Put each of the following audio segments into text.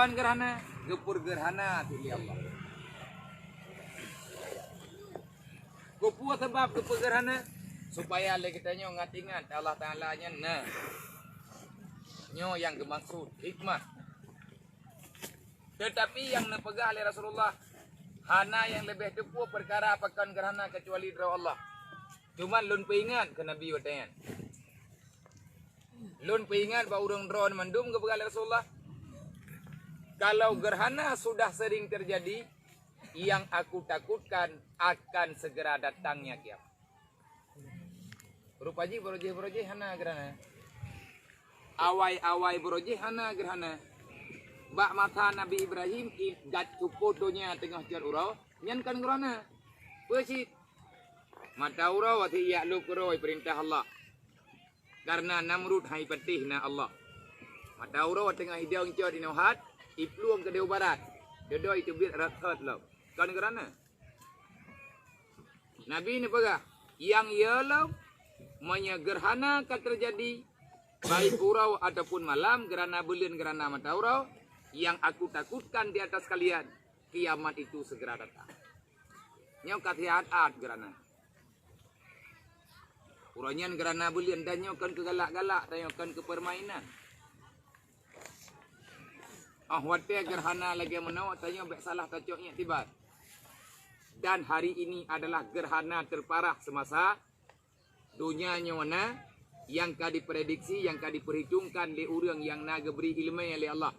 Pakan gerhana, gepur gerhana tu dia Allah. Kupu sebab gepur gerhana supaya le kita nyo ngat-ingat Allah Taala nya nah. Nyo yang dimaksud hikmah. Tetapi yang napegah oleh Rasulullah hana yang lebih tepu perkara pakan gerhana kecuali dra Allah. Cuma lun peingat ke Nabi watayan. Lun peingat ba urang dron mandum ke oleh Rasulullah. Kalau gerhana sudah sering terjadi, yang aku takutkan akan segera datangnya kiamat. Rupaji berojih hana gerhana. Awai berojih hana gerhana. Bak mata Nabi Ibrahim gat fotonya tengah jalan urau, nyan kan gerhana. Pesit. Mata urau wati ya lu kuroi perintah Allah. Karena Namrud hai patih na Allah. Mata urau tengah hidau ngcot di nauhat. Ipluang ke Dewa Barat. Dodoi itu biar rakat lah. Kan kerana Nabi ni pegah. Yang ialah gerhana akan terjadi. Baik urau ataupun malam. Gerhana bulan, gerhana mata urau. Yang aku takutkan di atas kalian. Kiamat itu segera datang. Nyau kasihat-at gerhana. Uranyan gerhana bulan. Dan nyau kan ke galak-galak. Dan nyau kan ke permainan. Wate gerhana lagi menawak tanya baik salah tacoknya tiba. Dan hari ini adalah gerhana terparah semasa dunia nyona yang ka diprediksi, yang ka diperhitungkan oleh orang yang nak beri ilmu oleh Allah.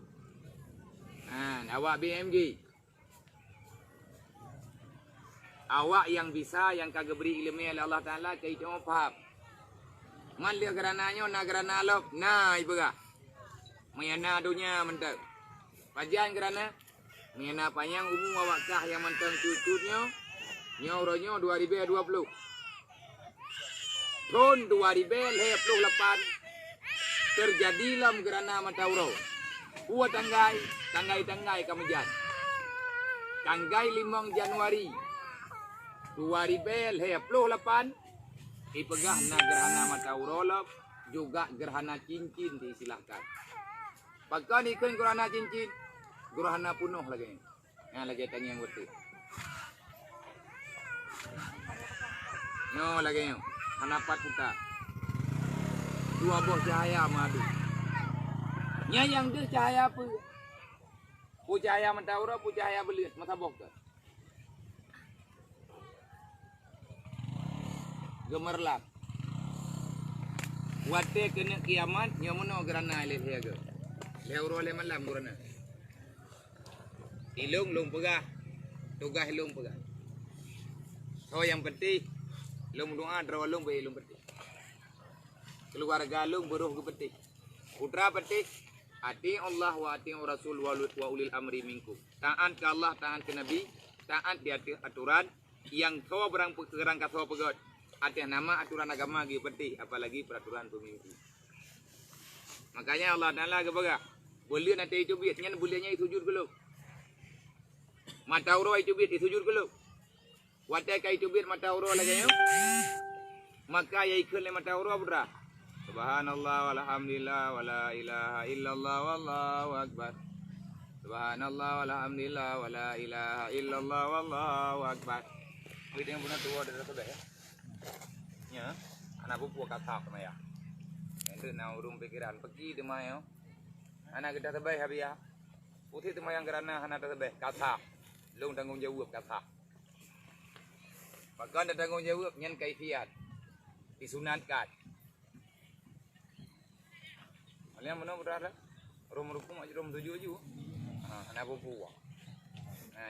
Awak BMG. Awak yang bisa yang ka beri ilmu oleh Allah Taala kai cuma faham. Man dia gerananya na gerana lok. Nah ibegah. Mayana dunia mentek. Pajan kerana mengena panjang umum awakah yang mentang cucutnya nyoronyo 2020. Tahun 2028 terjadilah gerhana matahari. Buat tanggai kemudian. Tanggai 5 Januari 2028 ipegah na gerhana matahari juga gerhana cincin disilahkan. Pakan ikan gerhana cincin. Gerhana punuh lagi. Yang lagi tangi yang betul. No lagi yo. Hanapat kita. Dua boh cahaya madu. Nya yang dia cahaya apa? Pu cahaya mentawra, pu cahaya belit, mata bok tu. Gemerlap. Wate kena kiamat, nyamono gerhana le hega. Le uro le malam gerhana. Ilung pegah. Tugas ilung pegah. So yang penting ilung doa drawalung be ilung penting. Keluarga ilung beruh ke penting. Putra penting. Ati Allah wa ati Rasul wa ulil amri minkum. Taat ke Allah, taat ke Nabi, taat di aturan yang kau berang perang ka kau pegot. Ati nama aturan agama ge penting, apalagi peraturan pemimpin. Makanya Allah Taala ke bagah. Boleh nanti itu biat nyan bolehnya sujud dulu. Mata urau itu biat sujud dulu. Watai kai itu biat mata urau lagi yo. Maka ya ikut le mata urau putra. Subhanallah walhamdulillah wala ilaha illallah wallahu akbar. Subhanallah walhamdulillah wala ilaha illallah wallahu akbar. Kita yang punya tua dari sudah ya. Ya, anak buku kata sama ya. Itu nak urung pikiran pergi di mana? Anak kita terbaik habis ya. Putih tu yang kerana anak terbaik kata. Long tanggung jawab kata. Bahkan tanggung jawab nyen kaifiat disunatkan. Kalian mana berada? Rum rukum aja rum tujuh aja. Anak buku.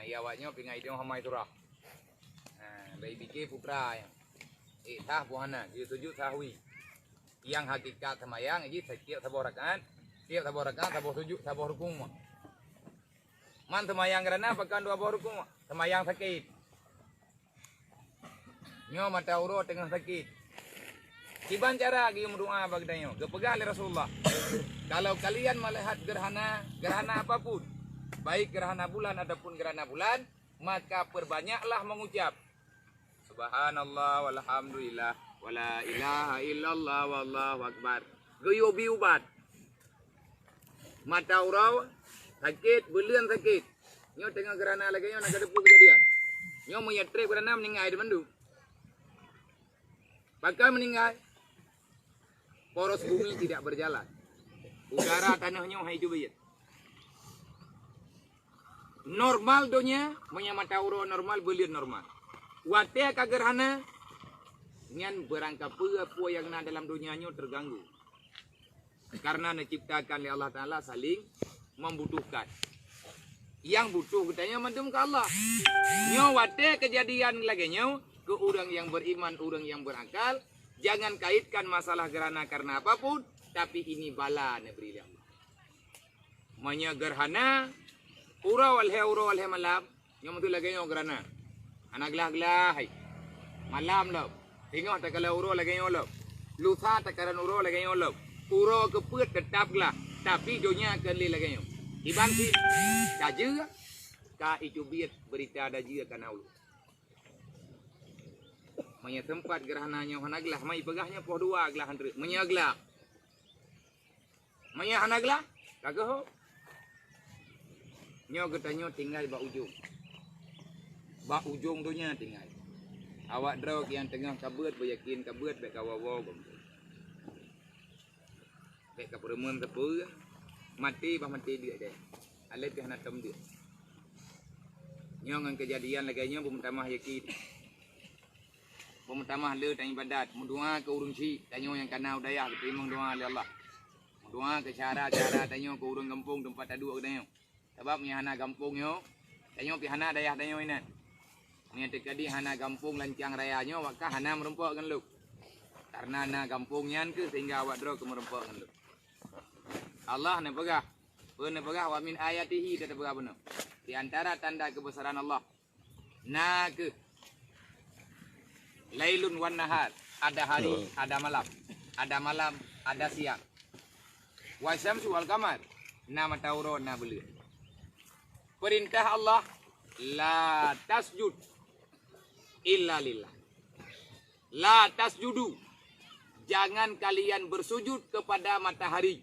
Ya awaknya pingai dia hamai turah. Bayi bikir putra yang. Tah buhana, dia tujuh tahwi. Yang hakikat semayang, ini setiap saborakan. Setiap saborakan, sabor tujuh, sabor rukum. Man semayang kerana bahkan dua bor rukum. Semayang sakit. Nyo mata urut tengah sakit. Kiban cara gi berdoa bagdanyo. Gepegah oleh Rasulullah. Kalau kalian melihat gerhana apapun, baik gerhana bulan ataupun gerhana bulan, maka perbanyaklah mengucap Subhanallah walhamdulillah wala ilaha illallah wallahu akbar. Goyo biubat. Mata urau Sakit, belian sakit. Nyo tengah gerana lagi nyo nak kedepu kejadian. Nyo menyetrip gerana meninggal di mandu. Bakal meninggal. Poros bumi tidak berjalan. Udara tanahnya hai jubiyat. Normal donya, punya mata uro normal, belian normal. Wate kagerhana, nyan berangka apa yang nak dalam dunianya terganggu. Karena diciptakan oleh Allah Ta'ala saling membutuhkan. Yang butuh katanya mantum ke Allah. Nyo wate kejadian lagi nyo, ke orang yang beriman, orang yang berakal. Jangan kaitkan masalah gerhana karena apapun, tapi ini bala neberi Allah. Manya gerhana, urau alhe malam, nyo betul lagi nyo gerhana. Anak gelah, malam lo. Tengok tak kalau urau lagi nyo lo. Lusa tak karan urau lagi nyo lo. Urau keput tetap gelah, tapi dunia keli lagi nyo. Dibanti, kaje, ka icubit berita ada jia kana ulu. Manya tempat gerhananya hanaglah mai pegahnya poh dua gelah andre menyaglah manya hanaglah kagaho nyo getanyo tinggal ba ujung dunia tinggal awak drog yang tengah kabut beryakin kabut bek kawawo bek kaperemun tepu mati dia deh alet hana tem dia nyo ngan kejadian laganya pemutamah yakin pemutamah le tanya ibadat, mendoa ke urung si, tanya yang kana udayah, terima doa oleh Allah. Mendoa ke cara-cara tanya ke urung kampung tempat adu ke tanya. Sebab ni hana kampung yo, tanya pi hana dayah tanya ini. Ni tekadi hana kampung lancang rayanya, maka hana merempok kan lu. Karena hana kampungnya ke sehingga awak dro ke merempok kan lu. Allah ne pegah, wa min ayatihi kata pegah benar. Di antara tanda kebesaran Allah, ke Lailun wan nahar, ada hari, ada malam, ada siang. Wa syamsu wal qamar, na matawro na bulan. Perintah Allah, la tasjud illa lillah. La tasjudu, jangan kalian bersujud kepada matahari.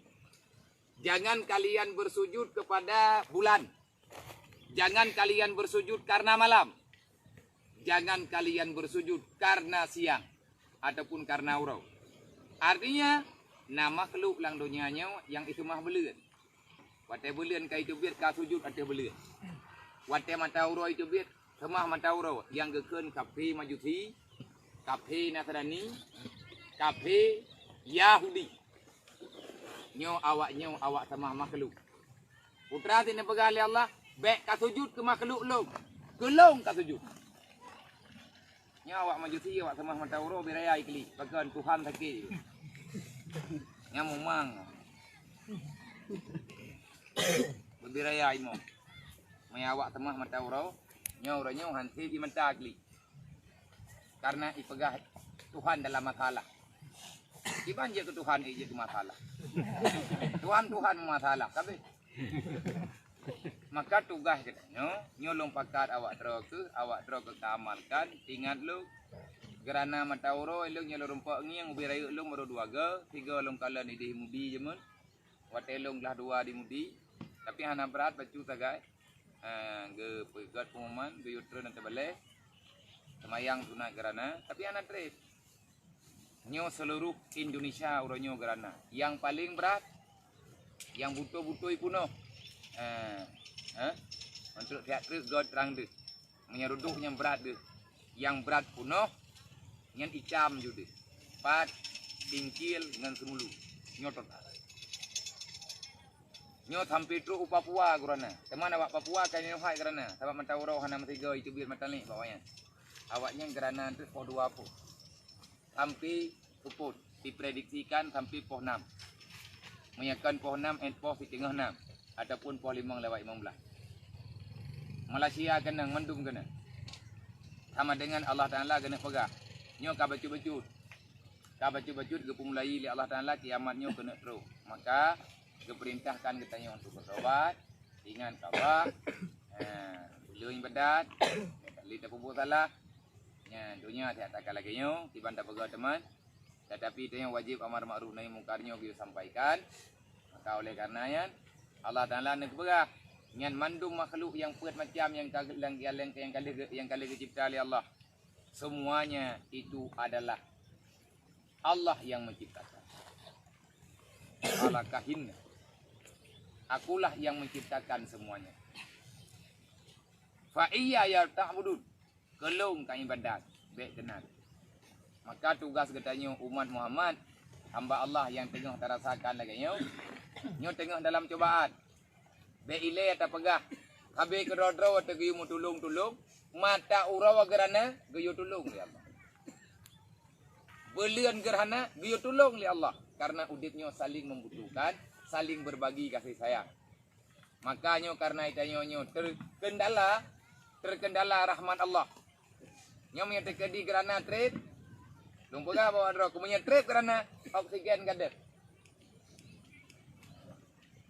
Jangan kalian bersujud kepada bulan. Jangan kalian bersujud karena malam. Jangan kalian bersujud karena siang ataupun karena urau. Artinya, nama makhluk lang dunianya yang itu mah belian. Wate belian ka itu biar ka sujud ate belian. Wate mata urau itu biar semah mata urau yang geken kafe majusi, kafe Nasrani, kafe Yahudi. Nyo awak semah makhluk. Putra sini pegali Allah, bek ka sujud ke makhluk lo. Kelong ka sujud. Nya awak majusi awak sama mata uro beraya ikli bagan Tuhan sakit. Nya memang. Beraya imo. Maya awak sama mata uro nya uranya hansi di mata ikli. Karena ipegah Tuhan dalam masalah. Iban je ke Tuhan je ke masalah. Tuhan masalah kabeh. Maka tugas katanya, nyolong pakat awak terok ke amalkan, ingat lu, gerana matauro, lu nyolong rumpak ni yang ubi raya lu meru dua ga, tiga long kala ni di mudi je mun, wate long lah dua di mudi, tapi hana berat bacu tagai, ge pegat pengumuman, ge yutra nanti balik, semayang tunai gerana, tapi hana trade, nyo seluruh Indonesia uronyo gerana, yang paling berat, yang butuh puno. Untuk teater God terang deh, menyeruduk yang berat deh, yang berat puno, yang icam juga, pat, tingkil dengan semulu, nyotot. Nyot hampir tu Papua kerana, teman awak Papua kan yang hai kerana, sebab mata urau hana matiga itu biar mata ni bawahnya, awaknya kerana tu poh 2 pun, sampai puput diprediksikan sampai poh 6, menyakan poh 6 and poh di tengah 6. Ataupun poh 5 lewat 15. Malaysia kena mendung kena. Sama dengan Allah Ta'ala kena pegah. Nyo ka baju-baju. Ka baju-baju ke pemulai li Allah Ta'ala kiamatnya kena terus. Maka keperintahkan katanya untuk bertobat. Ingat kawak. Bulu ibadat. Kali tak pupuk salah. Dunia tak takkan lagi nyo. Tiba tak pegah teman. Tetapi itu yang wajib amar ma'ruf nahi mungkarnya kita sampaikan. Maka oleh karenanya Allah Ta'ala nak berah Nyan mandum makhluk yang puat macam yang kali dicipta oleh Allah. Semuanya itu adalah Allah yang menciptakan. Alakahinna. Akulah yang menciptakan semuanya. Fa iya ya ta'budun. Kelong ka ibadat. Baik tenan. Maka tugas katanya umat Muhammad, hamba Allah yang tengah terasakan lagi nyo. Nyo tengah dalam cobaan. Baik ilai atau pegah. Habis kerodro atau gayu mu tulung-tulung. Mata urawa gerana gayu tulung li Allah. Belian gerhana gayu tulung li Allah. Karena udipnya saling membutuhkan, saling berbagi kasih sayang. Makanya karena itu nyo terkendala rahmat Allah. Nyo punya terjadi kerana trade. Lumpur bawa drone. Kemudian trade kerana oksigen gadet.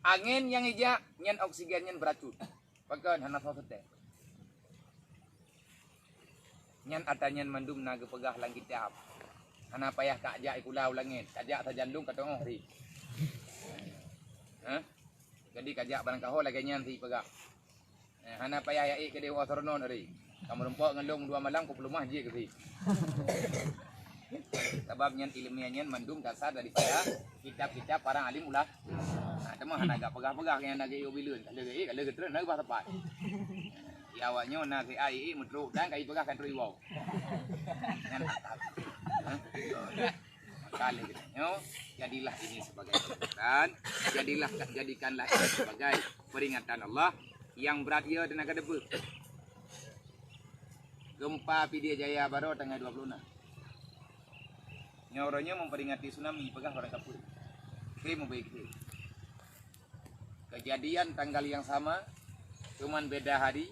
Angin yang hijau, nyan oksigennya beracun. Pakai hana sosete. Nyan atanya mandum naga pegah langit jahap. Hana payah kakjak ikulau langit. Kakjak sajandung kata orang hari. Jadi kakjak barang kahol lagi nyan si pegah. Hana payah ya ke dewa sornon hari. Kamu rempok ngelung 2 malam ku pelumah je ke si. Sebab nyan ilmiahnya mandum dasar daripada kitab-kitab para alim ulah. Cuma hana agak pegah-pegah yang nak iyo bilun. Kalau geter nak bah tepat. Ya awaknya nak ke ai mutruk dan kai pegah kan riwau. Kan atas. Kali gitu. Jadilah ini sebagai peringatan, jadikanlah ini sebagai peringatan Allah yang berat ia tenaga debu. Gempa Pidijaya Jaya baru tanggal 26. Nyoranya memperingati tsunami pegah orang kapur. Krim baik. Kejadian tanggal yang sama, cuman beda hari.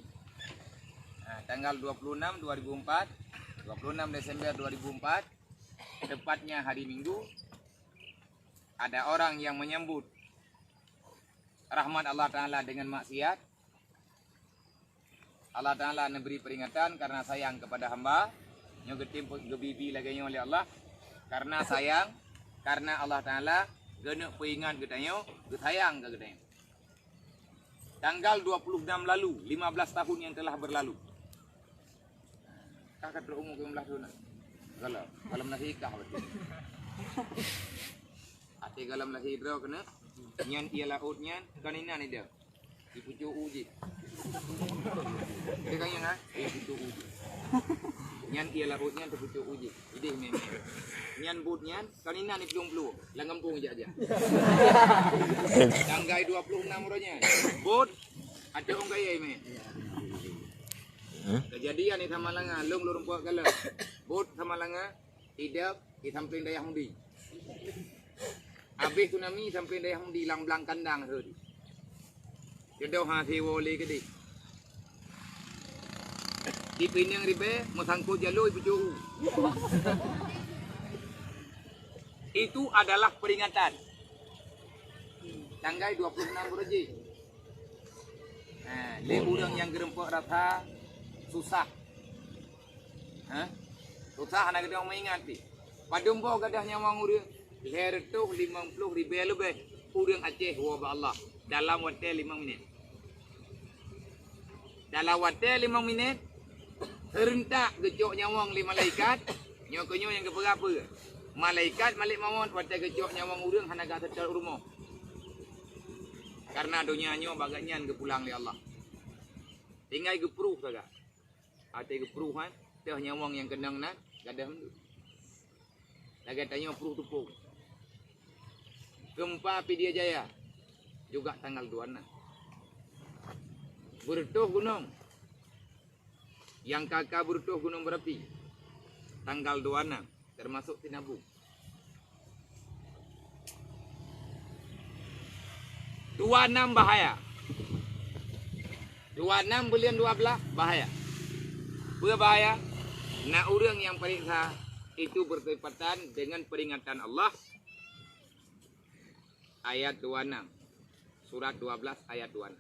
Tanggal 26 2004, 26 Desember 2004, tepatnya hari Minggu, ada orang yang menyambut rahmat Allah Ta'ala dengan maksiat. Allah Ta'ala memberi peringatan karena sayang kepada hamba. Nyogetim gebibi lagi oleh Allah. Karena sayang, karena Allah Ta'ala genek peringat katanya, sayang ke katanya. Tanggal 26 lalu, 15 tahun yang telah berlalu. Kakak berumur 15 tahun. Kalau menahikah berarti. Ati kalau menahidro kena, nyan ia laut nyan, kanina ni dia. Ipucu uji. Dia kan yang ipucu uji. Nyan ia laut nyan ipucu uji. Idih meme. Nyan but nyan, kanina ni pelung-pelung. Langampung aja. Tanggai 26 ronya. But ada orang kaya ini. Kejadian ni sama langa, lung rumput kalau. But sama langa, tidak di samping daya Hudi. Habis tsunami samping daya Hudi lang-lang kandang hudi. Jodoh hasil wali ke dik. Di pinang ribe, masangkut jalur ibu jauh. Itu adalah peringatan. Tanggal 26 Bulan. Le urang yang gerempok rasa susah. Susah anak kita mengingat ni. Padumpo gadah nyawang urang. Leher tu 50 ribu lebih. Urang Aceh wabah Allah. Dalam waktu 5 minit. Dalam waktu 5 minit. Serentak gecok nyawang 5 malaikat. Nyokonyo yang keberapa. Malaikat malik mawon waktu gecok nyawang urang. Hana gak setel rumah. Karena dunianya bagainya kepulang oleh Allah. Tinggal gepruh saja. Ada gepruhan, teh nyawang yang kenang nak, gadah hendak. Lagi tanya pruh tupung. Gempa Pidijaya Jaya juga tanggal 26. Bertuh gunung. Yang kakak bertuh gunung berapi. Tanggal 26 termasuk Tinabung. 26 bahaya. 26 bulan 12 bahaya. Berbahaya. Nak orang yang periksa itu bertepatan dengan peringatan Allah. Ayat 26. Surat 12 ayat 26.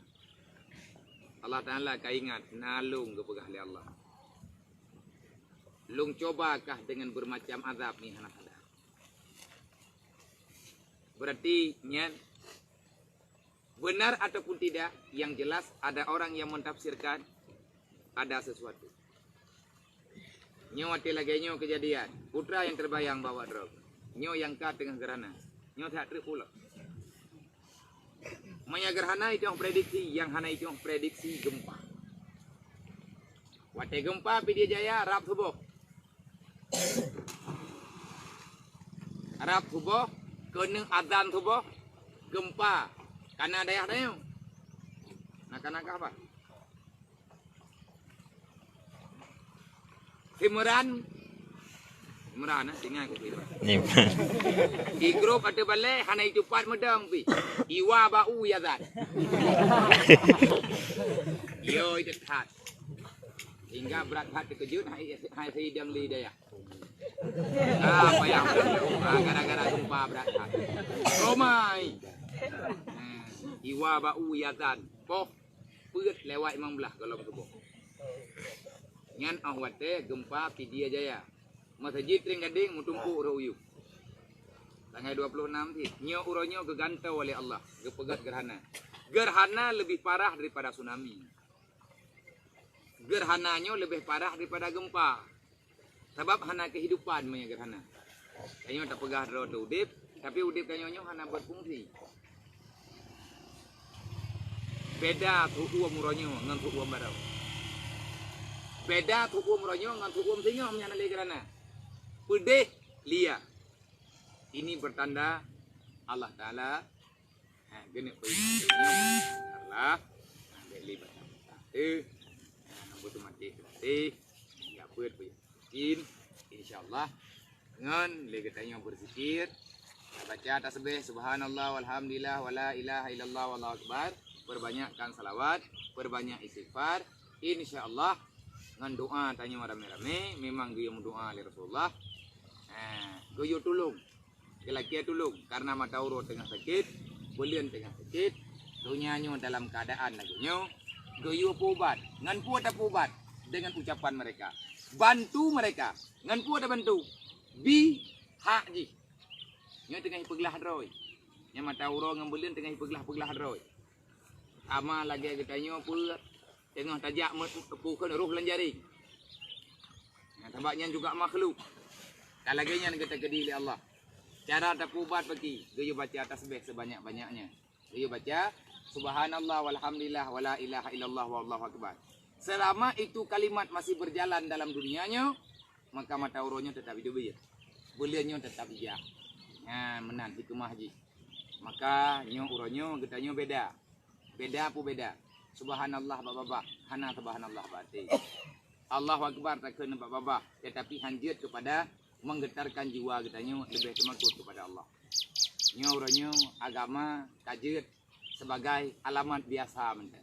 Allah Ta'ala kaingat nalung kepegah oleh Allah. Lung cobakah dengan bermacam azab ni anak ada. Berarti nyan Benar ataupun tidak, yang jelas ada orang yang mentafsirkan ada sesuatu. Nyo hati lagi nyo kejadian. Putra yang terbayang bawa drop. Nyo yang kat tengah gerhana. Nyo tak trip pula. Maya gerhana itu yang prediksi, yang hana itu yang prediksi gempa. Wate gempa Pidijaya Jaya Rab subuh. Rab subuh kena azan subuh gempa. Karena daya dayo. Nak apa? Timran tinggal aku pilih. Di grup ada balik hana itu pat medang pi. Iwa bau ya zat. Yo itu hat. Hingga berat hat terkejut hai sidang li daya. Apa yang gara-gara jumpa berat hat. Romai. Iwa bau ya zat. Poh peut lewat imam belah kalau subuh. Ngan awate gempa Pidijaya Jaya. Masjid ring gading mutumpu royu. Tanggal 26 ti. Nyo uronyo gegantau oleh Allah. Gepegat gerhana. Gerhana lebih parah daripada tsunami. Gerhananyo lebih parah daripada gempa. Sebab hana kehidupan punya gerhana. Kanyo tak pegah roda udip, tapi udip kanyo hana berfungsi. Beda tu uam uronyo ngan tu uam barau. Beda tu uam uronyo ngan tu uam singo menyana le gerhana. Pedih lia. Ini bertanda Allah Ta'ala genep peringatnya Allah beli batang betul mati berarti ya buat yakin insyaallah dengan legatanya berzikir baca tasbih subhanallah walhamdulillah wala ilaha illallah wallahu akbar, perbanyakkan salawat, perbanyak istighfar, insyaallah dengan doa tanya rame-rame memang dia doa oleh Rasulullah. Goyo tulung, kelaki tulung karena mata urut tengah sakit, bulian tengah sakit, dunianya dalam keadaan lagunya, goyo pubat, ngan pu ada pubat dengan ucapan mereka, bantu mereka, ngan pu ada bantu, bi haji, nyo tengah peglah roy, nya mata urut ngan bulian tengah peglah roy, ama lagi katanya pu tengah tajak mepukan roh lanjari, tampaknya juga makhluk. Kalau gaya nak kata kediri Allah. Cara tapubat bagi, gaya baca tasbih sebanyak-banyaknya. Gaya baca subhanallah walhamdulillah wala ilaha illallah wallahu akbar. Selama itu kalimat masih berjalan dalam dunianya, maka mata uronya tetap hidup ya. Buliannya tetap hijau. Menan hikmah haji. Maka nyo uronya getanya beda. Beda apa beda? Subhanallah babah, hana subhanallah berarti. Allahu akbar tak kena babah, tetapi hanjit kepada menggetarkan jiwa katanya lebih temakut kepada Allah. Nyo orangnya agama kajet sebagai alamat biasa mentah.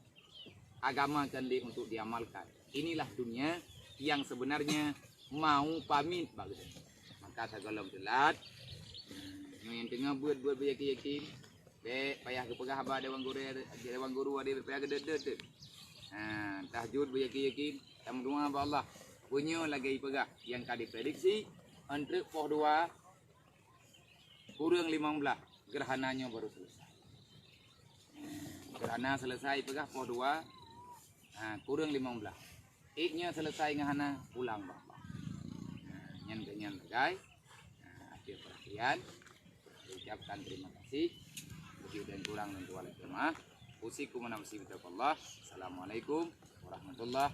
Agama kan untuk diamalkan. Inilah dunia yang sebenarnya mau pamit bagus. Maka segala telat. Nyo yang tengah buat beryakin, dek payah kepegah abah dewan guru ada payah gede. Tahajud beryakin, tamu doa ba Allah. Punya lagi pegah yang kadi prediksi antara poh 2 kurang 15 gerhananya baru selesai. Gerhana selesai pegah poh 2 kurang 15. Iknya selesai ngahana pulang bapak. Nyan guys. Akhir perhatian. Ucapkan terima kasih. Lebih dan kurang dan tuan jemaah. Usikum nafsi bittaqullah. Assalamualaikum warahmatullahi